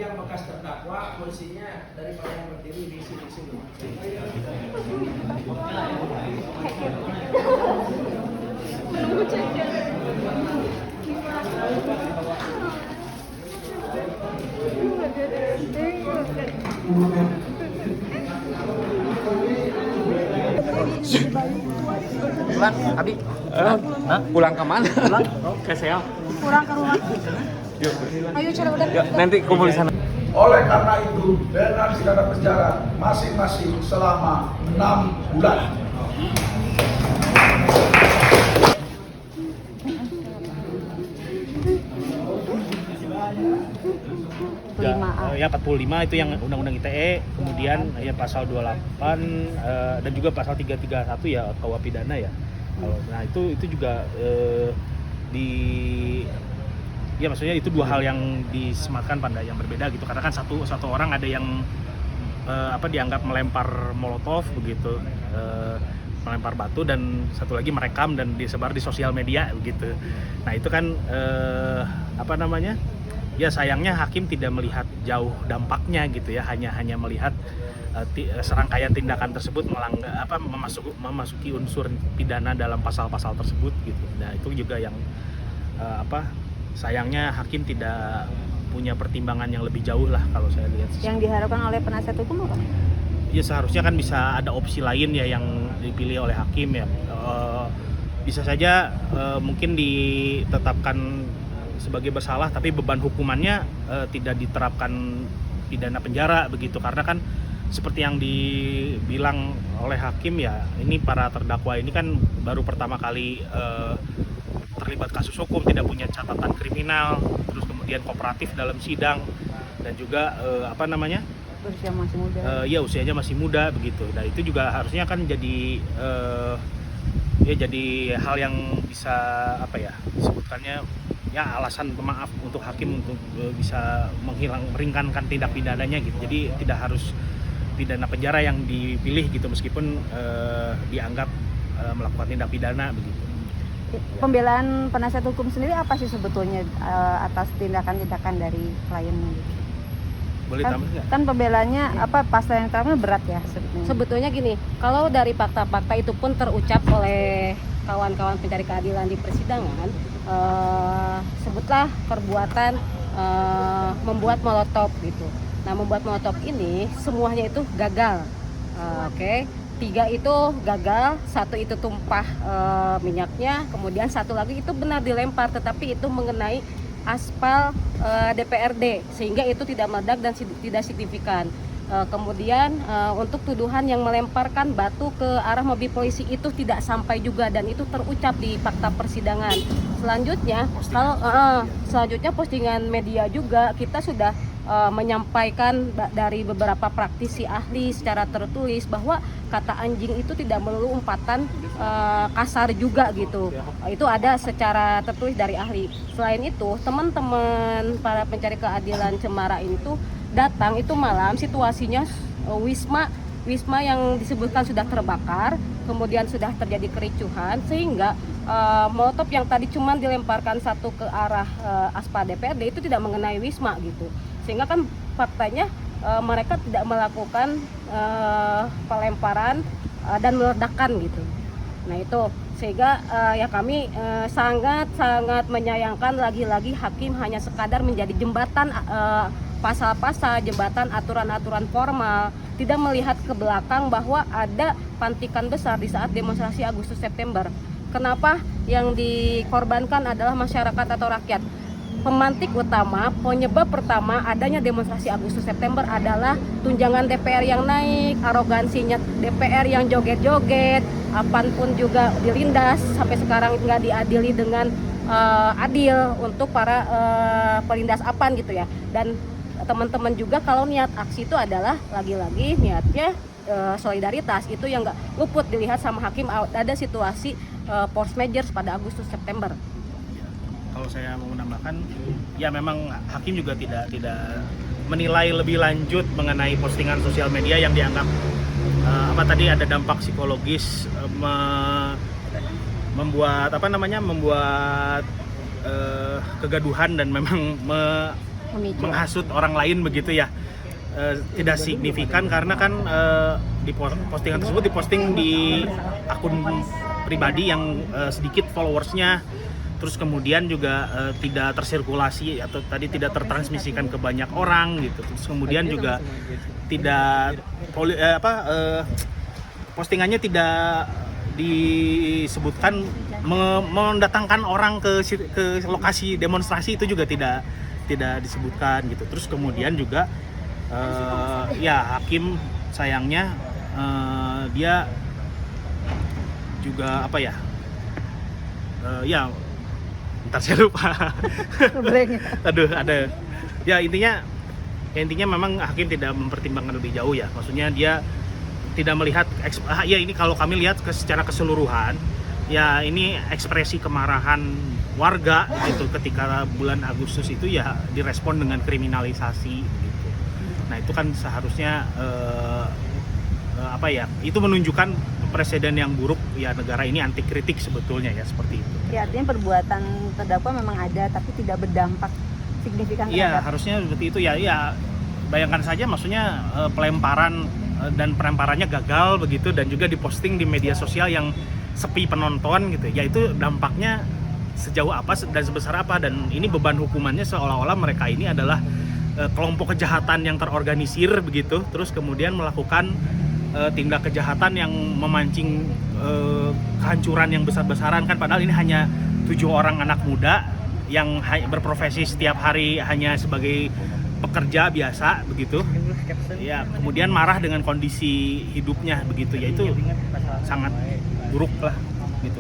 yang bekas terdakwa kursinya daripada yang berdiri di sini. Pulang, Abi. Pulang ke mana? Pulang ke Seau. Pulang ke rumah. Yuk. Ayo cari udah. Yuk, nanti kumpul di sana. Oleh karena itu, dengan pidana penjara masing-masing selama 6 bulan. Ya 45 itu yang Undang-Undang ITE, kemudian ya pasal 28 dan juga pasal 331 ya KUH pidana ya. Nah itu juga ya maksudnya itu dua hal yang disematkan pada yang berbeda gitu, karena kan satu orang ada yang dianggap melempar molotov begitu, melempar batu, dan satu lagi merekam dan disebar di sosial media begitu. Nah itu kan ya sayangnya hakim tidak melihat jauh dampaknya gitu ya, hanya melihat serangkaian tindakan tersebut memasuki unsur pidana dalam pasal-pasal tersebut gitu. Nah itu juga yang sayangnya hakim tidak punya pertimbangan yang lebih jauh lah kalau saya lihat. Yang diharapkan oleh penasihat hukum apa? Ya seharusnya kan bisa ada opsi lain ya yang dipilih oleh hakim ya. Bisa saja mungkin ditetapkan sebagai bersalah tapi beban hukumannya tidak diterapkan pidana penjara begitu, karena kan seperti yang dibilang oleh hakim ya, ini para terdakwa ini kan baru pertama kali terlibat kasus hukum, tidak punya catatan kriminal, terus kemudian kooperatif dalam sidang, dan juga Usia masih muda. Usianya masih muda begitu. Nah itu juga harusnya kan jadi jadi hal yang bisa disebutkannya ya alasan pemaaf untuk hakim untuk bisa meringankan tindak pidananya gitu. Jadi tidak harus pidana penjara yang dipilih gitu, meskipun dianggap melakukan tindak pidana begitu. Pembelaan penasihat hukum sendiri apa sih sebetulnya atas tindakan-tindakan dari kliennya gitu? Boleh tambah nggak? Kan pembelaannya pasal yang terakhir berat ya sebetulnya. Sebetulnya gini, kalau dari fakta-fakta itu pun terucap oleh kawan-kawan pencari keadilan di persidangan, sebutlah perbuatan membuat molotov gitu. Nah, membuat molotov ini semuanya itu gagal. Oke. 3 itu gagal, 1 itu tumpah minyaknya, kemudian 1 lagi itu benar dilempar, tetapi itu mengenai aspal DPRD sehingga itu tidak meledak dan tidak signifikan. Kemudian untuk tuduhan yang melemparkan batu ke arah mobil polisi itu tidak sampai juga, dan itu terucap di fakta persidangan. Selanjutnya selanjutnya postingan media juga kita sudah menyampaikan dari beberapa praktisi ahli secara tertulis bahwa kata anjing itu tidak melulu umpatan kasar juga gitu. Itu ada secara tertulis dari ahli. Selain itu, teman-teman para pencari keadilan Cemara ini tuh datang itu malam, situasinya wisma yang disebutkan sudah terbakar, kemudian sudah terjadi kericuhan, sehingga molotov yang tadi cuma dilemparkan 1 ke arah aspal DPRD itu tidak mengenai wisma gitu, sehingga kan faktanya mereka tidak melakukan pelemparan dan meledakan gitu. Nah itu sehingga ya kami sangat menyayangkan lagi-lagi hakim hanya sekadar menjadi jembatan pasal-pasal, jembatan aturan-aturan formal, tidak melihat ke belakang bahwa ada pantikan besar di saat demonstrasi Agustus September. Kenapa yang dikorbankan adalah masyarakat atau rakyat? Pemantik utama, penyebab pertama adanya demonstrasi Agustus September adalah tunjangan DPR yang naik, arogansinya DPR yang joget-joget, apapun juga dilindas, sampai sekarang nggak diadili dengan adil untuk para pelindas apan gitu ya. Dan teman-teman juga kalau niat aksi itu adalah lagi-lagi niatnya solidaritas, itu yang nggak luput dilihat sama hakim. Ada situasi force measures pada Agustus September. Kalau saya mau menambahkan, ya memang hakim juga tidak menilai lebih lanjut mengenai postingan sosial media yang dianggap tadi ada dampak psikologis, membuat kegaduhan dan memang Memicu. menghasut orang lain begitu ya. Tidak signifikan karena kan di postingan tersebut diposting di akun pribadi yang sedikit followersnya, terus kemudian juga tidak tersirkulasi atau tadi tidak tertransmisikan ke banyak orang gitu, terus kemudian juga tidak postingannya tidak disebutkan mendatangkan orang ke lokasi demonstrasi, itu juga tidak disebutkan gitu. Terus kemudian juga ya hakim sayangnya dia juga apa ya ya ntar saya lupa aduh ada ya intinya memang hakim tidak mempertimbangkan lebih jauh ya, maksudnya dia tidak melihat ya ini kalau kami lihat secara keseluruhan ya ini ekspresi kemarahan warga gitu ketika bulan Agustus itu ya direspon dengan kriminalisasi gitu. Nah itu kan seharusnya apa ya, itu menunjukkan presiden yang buruk ya, negara ini anti kritik sebetulnya ya, seperti itu. Ya, artinya perbuatan terdakwa memang ada tapi tidak berdampak signifikan. Iya, harusnya seperti itu ya. Ya, bayangkan saja maksudnya pelemparan dan pelemparannya gagal begitu dan juga diposting di media sosial yang sepi penonton gitu. Ya itu dampaknya sejauh apa dan sebesar apa, dan ini beban hukumannya seolah-olah mereka ini adalah kelompok kejahatan yang terorganisir begitu, terus kemudian melakukan tindak kejahatan yang memancing kehancuran yang besar-besaran kan, padahal ini hanya 7 orang anak muda yang berprofesi setiap hari hanya sebagai pekerja biasa begitu ya, kemudian marah dengan kondisi hidupnya begitu ya, itu sangat buruk lah gitu.